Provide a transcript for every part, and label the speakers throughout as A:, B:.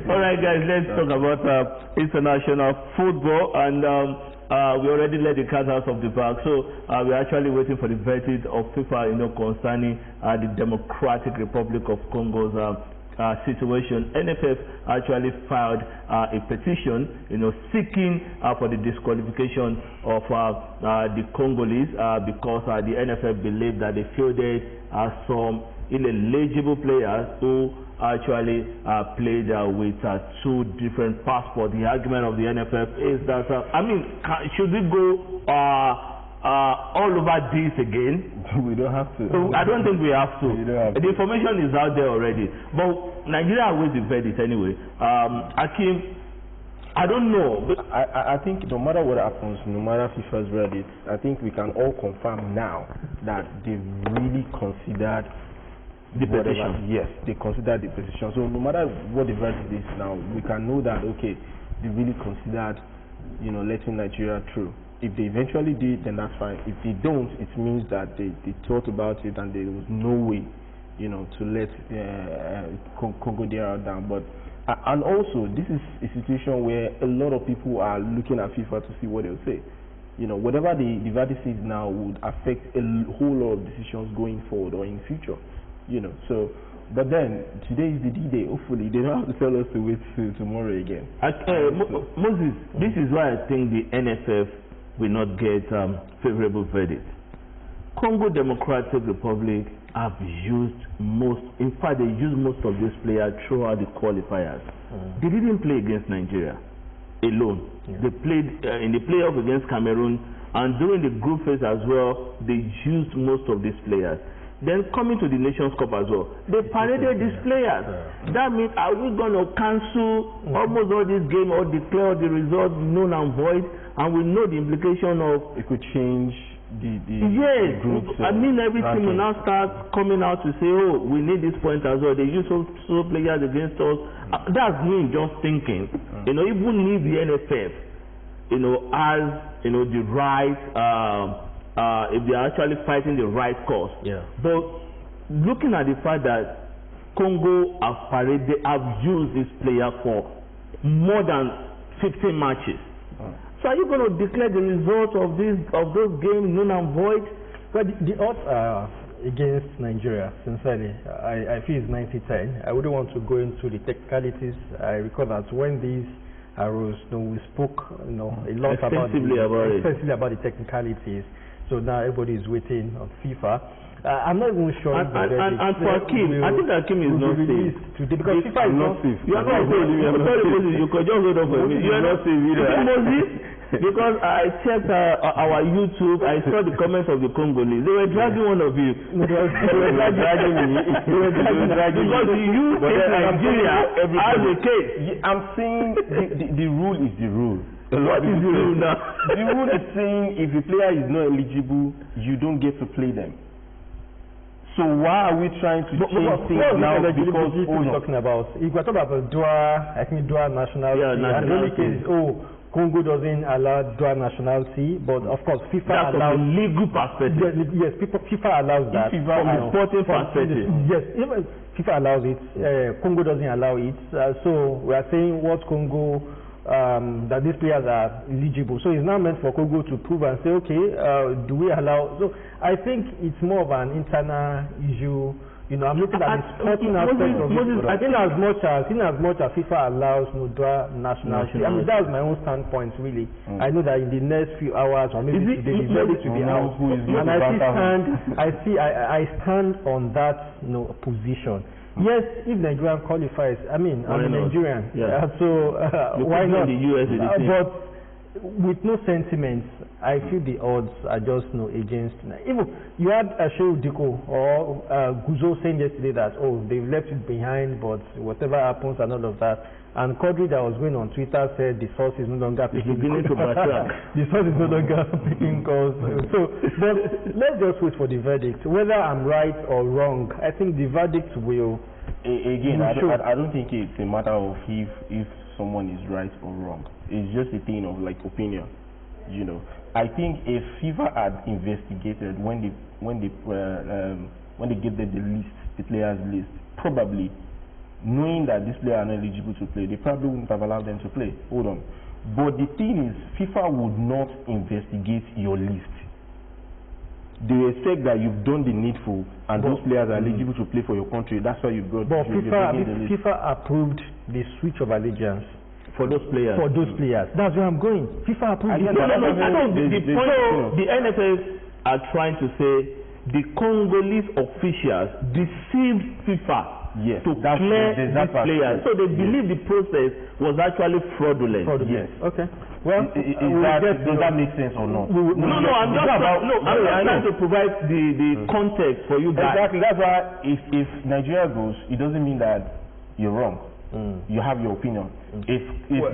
A: All right, guys, let's talk about international football, and we already let the cat out of the bag, so we're actually waiting for the verdict of FIFA, concerning the Democratic Republic of Congo's situation. NFF actually filed a petition, seeking for the disqualification of the Congolese because the NFF believed that they fielded some ineligible players who actually played with two different passports. The argument of the NFF is that, should we go all over this again?
B: We don't have to.
A: I don't think we have to. The
B: To.
A: information is out there already. But Nigeria awaits the verdict anyway. Akim, I don't know.
B: I think no matter what happens, no matter FIFA's verdict, I think we can all confirm now that they really considered
A: the petition.
B: Yes, they considered the petition. So no matter what the verdict is now, we can know that, okay, they really considered, letting Nigeria through. If they eventually did, then that's fine. If they don't, it means that they thought about it and there was no way, to let Congo DR down. But and also, this is a situation where a lot of people are looking at FIFA to see what they'll say. Whatever the verdict is now would affect a whole lot of decisions going forward or in future. So. But then, today is the D-Day. Hopefully, they don't have to tell us to wait till tomorrow again.
A: Moses, this is why I think the NFF will not get favorable verdict. Congo Democratic Republic have used most, in fact, they used most of these players throughout the qualifiers. They didn't play against Nigeria alone. They played in the playoff against Cameroon, and during the group phase as well, they used most of these players. Then coming to the Nations Cup as well, they paraded these players. That means, are we going to cancel almost all these games or declare the results null and void? And we know the implication of
B: it could change the
A: yes.
B: Groups,
A: everything will now start coming out to say, oh, we need this point as well. They use so players against us. That's me just thinking. Even if the NFF, has the right. If they are actually fighting the right cause. But looking at the fact that Congo have used this player for more than 15 matches. So are you going to declare the result of those games null and void?
C: Well, the odds are against Nigeria, sincerely. I feel it's 90-10. I wouldn't want to go into the technicalities. I recall that when these arose, we spoke a lot
A: extensively
C: about the technicalities. So now everybody is waiting on FIFA. I'm not even sure.
A: And for Akim, I think Akim is not safe
C: today because FIFA is not safe.
A: You are not safe. You could just hold on for me. You are not safe either. Because I checked our YouTube, I saw the comments of the Congolese. They were dragging one of you. They were dragging me. Because you think Nigeria has a case.
B: I'm saying the rule is the rule.
A: What is the rule now?
B: The rule is saying if a player is not eligible, you don't get to play them. So why are we trying to change things now? Because
C: we're talking about, if we're talking about dual nationality, and the only case is, Congo doesn't allow dual nationality, but of course FIFA allows.
A: From a legal perspective.
C: Yes, FIFA allows that.
A: From a sporting perspective.
C: Yes, even FIFA allows it. Congo doesn't allow it. So we are saying what Congo. That these players are eligible. So it's now meant for Congo to prove and say, okay, do we allow? So I think it's more of an internal issue. I'm looking at the sporting aspect of it. I think as much as FIFA allows dual nationality. I mean, that's my own standpoint, really. I know that in the next few hours or maybe today, the verdict will be out. And I stand on that position. Yes, if Nigeria qualifies, I'm a Nigerian, so why not?
A: The US
C: but with no sentiments, I feel the odds are just against. Even you had Shehu Diko or Guzo saying yesterday that they've left it behind, but whatever happens and all of that. And Quadri that was going on Twitter said the source is no longer picking the source is no longer picking calls. So, but let's just wait for the verdict. Whether I'm right or wrong, I think the verdict will.
B: Again, I don't think it's a matter of if someone is right or wrong. It's just a thing of opinion. I think if FIFA had investigated when they gave them the players list, probably knowing that these players are not eligible to play, they probably wouldn't have allowed them to play. Hold on. But the thing is, FIFA would not investigate your list. They expect that you've done the needful and those players are eligible to play for your country. That's why you brought.
C: But FIFA approved the switch of allegiance
A: for those players.
C: That's where I'm going. FIFA approved.
A: The NFS are trying to say the Congolese officials deceived FIFA.
B: Yes,
A: to clear these players. So they believe the process was actually fraudulent.
B: Yes.
C: Okay. Well,
B: does that make sense or not?
A: I'm just trying to provide the context for you guys.
B: Exactly. That's why if Nigeria goes, it doesn't mean that you're wrong. You have your opinion. If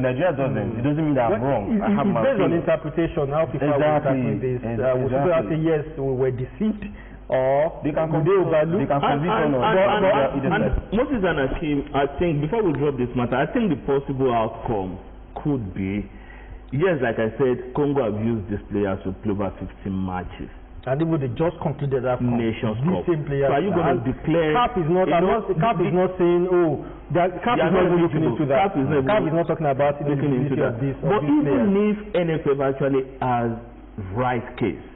B: Nigeria doesn't, it doesn't mean that I'm wrong. I have my opinion.
C: Based on interpretation, how people will interpret this. We people say yes, we were deceived. Or
B: they can
A: Moses and Akeem, I think before we drop this matter, I think the possible outcome could be, yes, like I said, Congo have used these players to play over 15 matches.
C: And even they just concluded that
A: Nations Cup.
C: Same players,
A: so are you going to declare?
C: CAF is not. CAF is not saying, oh, CAF is not looking into that. CAF is not talking about looking into that.
A: But even if NFF actually has right case,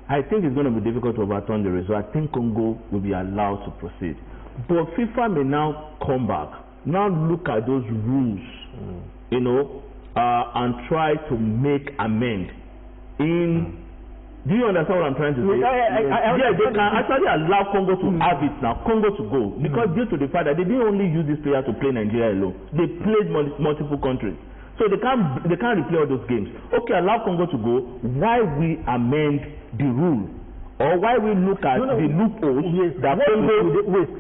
A: I think it's going to be difficult to overturn the result. I think Congo will be allowed to proceed. But FIFA may now come back, now look at those rules, and try to make amend. Do you understand what I'm trying to say? They can actually allow Congo to have it now, Congo to go. Because due to the fact that they didn't only use this player to play Nigeria alone, they played multiple countries. So they can't replay all those games. Okay, allow Congo to go. Why we amend the rule? Or why we look at the loopholes that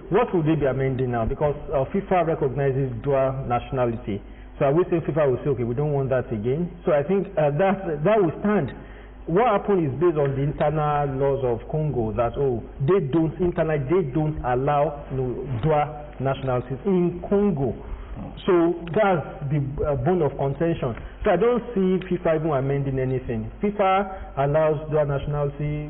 C: what would they be amending now? Because FIFA recognizes dual nationality. So I will say FIFA will say, okay, we don't want that again. So I think that will stand. What happened is based on the internal laws of Congo that they don't allow dual nationalities in Congo. So that's the bone of contention. So I don't see FIFA even amending anything. FIFA allows dual nationality.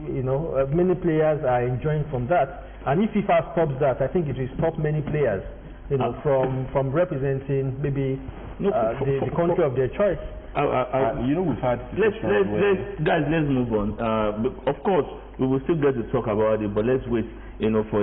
C: Many players are enjoying from that. And if FIFA stops that, I think it will stop many players, from representing maybe the country of their choice.
B: We've had
A: let's move on. Of course, we will still get to talk about it, but let's wait, for